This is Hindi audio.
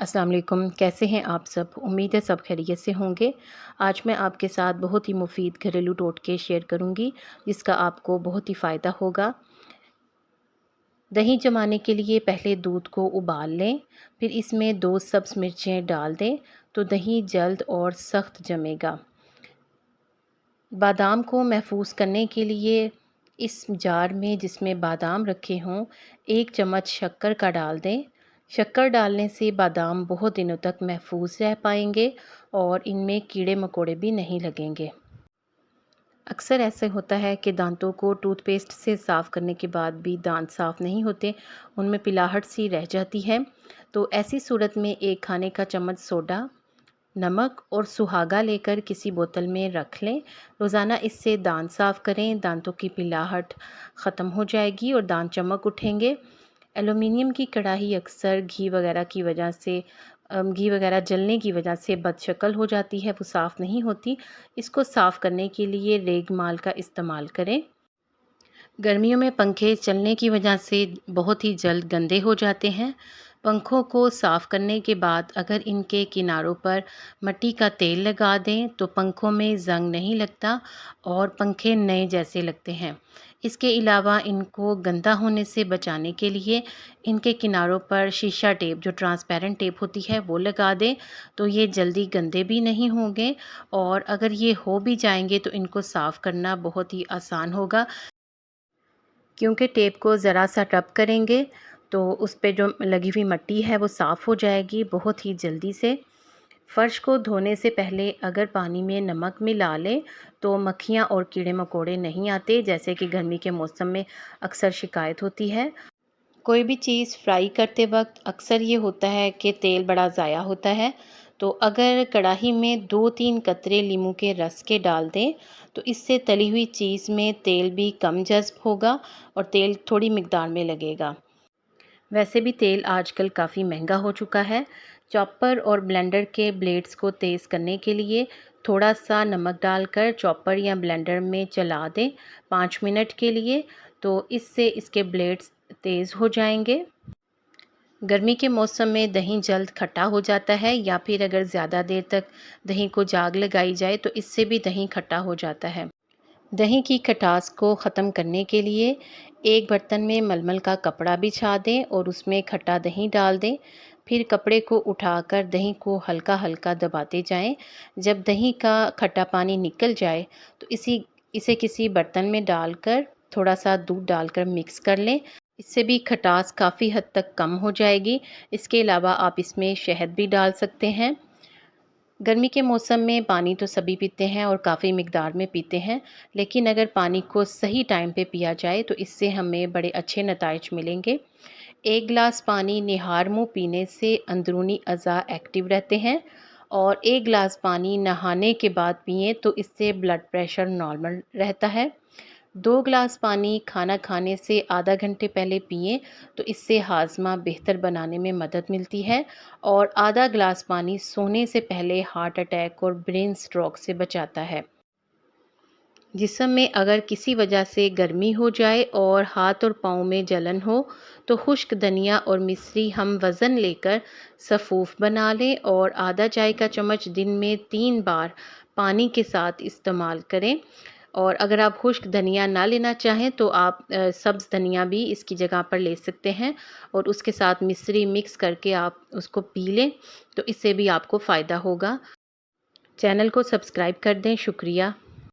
अस्सलाम वालेकुम, कैसे हैं आप सब? उम्मीद है सब खैरियत से होंगे। आज मैं आपके साथ बहुत ही मुफ़ीद घरेलू टोटके शेयर करूँगी, जिसका आपको बहुत ही फ़ायदा होगा। दही जमाने के लिए पहले दूध को उबाल लें, फिर इसमें 2 सब्ज़ मिर्चें डाल दें, तो दही जल्द और सख्त जमेगा। बादाम को महफूज़ करने के लिए इस जार में जिसमें बादाम रखे हों, 1 चम्मच शक्कर का डाल दें। शक्कर डालने से बादाम बहुत दिनों तक महफूज़ रह पाएंगे और इनमें कीड़े मकोड़े भी नहीं लगेंगे। अक्सर ऐसे होता है कि दांतों को टूथपेस्ट से साफ़ करने के बाद भी दांत साफ़ नहीं होते, उनमें पिलाहट सी रह जाती है। तो ऐसी सूरत में 1 खाने का चम्मच सोडा, नमक और सुहागा लेकर किसी बोतल में रख लें। रोज़ाना इससे दांत साफ़ करें, दांतों की पिलाहट ख़त्म हो जाएगी और दांत चमक उठेंगे। एल्युमिनियम की कढ़ाई अक्सर घी वगैरह जलने की वजह से बदशक्ल हो जाती है, वो साफ़ नहीं होती। इसको साफ़ करने के लिए रेगमाल का इस्तेमाल करें। गर्मियों में पंखे चलने की वजह से बहुत ही जल्द गंदे हो जाते हैं। पंखों को साफ़ करने के बाद अगर इनके किनारों पर मिट्टी का तेल लगा दें तो पंखों में ज़ंग नहीं लगता और पंखे नए जैसे लगते हैं। इसके अलावा इनको गंदा होने से बचाने के लिए इनके किनारों पर शीशा टेप, जो ट्रांसपेरेंट टेप होती है, वो लगा दें, तो ये जल्दी गंदे भी नहीं होंगे और अगर ये हो भी जाएंगे तो इनको साफ़ करना बहुत ही आसान होगा। क्योंकि टेप को ज़रा सा टप करेंगे तो उस पे जो लगी हुई मिट्टी है वो साफ़ हो जाएगी बहुत ही जल्दी से। फ़र्श को धोने से पहले अगर पानी में नमक मिला लें तो मक्खियाँ और कीड़े मकोड़े नहीं आते, जैसे कि गर्मी के मौसम में अक्सर शिकायत होती है। कोई भी चीज़ फ्राई करते वक्त अक्सर ये होता है कि तेल बड़ा ज़ाया होता है, तो अगर कढ़ाई में 2-3 कतरे नींबू के रस के डाल दें तो इससे तली हुई चीज़ में तेल भी कम जज़्ब होगा और तेल थोड़ी मिकदार में लगेगा। वैसे भी तेल आजकल काफ़ी महंगा हो चुका है। चॉपर और ब्लेंडर के ब्लेड्स को तेज़ करने के लिए थोड़ा सा नमक डालकर चॉपर या ब्लेंडर में चला दें 5 मिनट के लिए, तो इससे इसके ब्लेड्स तेज़ हो जाएंगे। गर्मी के मौसम में दही जल्द खट्टा हो जाता है, या फिर अगर ज़्यादा देर तक दही को जाग लगाई जाए तो इससे भी दही खट्टा हो जाता है। दही की खटास को ख़त्म करने के लिए एक बर्तन में मलमल का कपड़ा बिछा दें और उसमें खट्टा दही डाल दें। फिर कपड़े को उठाकर दही को हल्का हल्का दबाते जाएं। जब दही का खट्टा पानी निकल जाए तो इसे किसी बर्तन में डालकर थोड़ा सा दूध डालकर मिक्स कर लें। इससे भी खटास काफ़ी हद तक कम हो जाएगी। इसके अलावा आप इसमें शहद भी डाल सकते हैं। गर्मी के मौसम में पानी तो सभी पीते हैं और काफ़ी मिकदार में पीते हैं, लेकिन अगर पानी को सही टाइम पे पिया जाए तो इससे हमें बड़े अच्छे नताइज मिलेंगे। 1 गिलास पानी निहार मुँह पीने से अंदरूनी अज़ा एक्टिव रहते हैं और 1 गिलास पानी नहाने के बाद पिएँ तो इससे ब्लड प्रेशर नॉर्मल रहता है। 2 गिलास पानी खाना खाने से आधा घंटे पहले पिएँ तो इससे हाज़मा बेहतर बनाने में मदद मिलती है और आधा गिलास पानी सोने से पहले हार्ट अटैक और ब्रेन स्ट्रोक से बचाता है। जिस्म में अगर किसी वजह से गर्मी हो जाए और हाथ और पाँव में जलन हो तो खुश्क धनिया और मिश्री हम वज़न लेकर सफ़ूफ बना लें और आधा चाय का चम्मच दिन में 3 बार पानी के साथ इस्तेमाल करें। और अगर आप खुश्क धनिया ना लेना चाहें तो आप सब्ज़ धनिया भी इसकी जगह पर ले सकते हैं और उसके साथ मिश्री मिक्स करके आप उसको पी लें, तो इससे भी आपको फ़ायदा होगा। चैनल को सब्सक्राइब कर दें। शुक्रिया।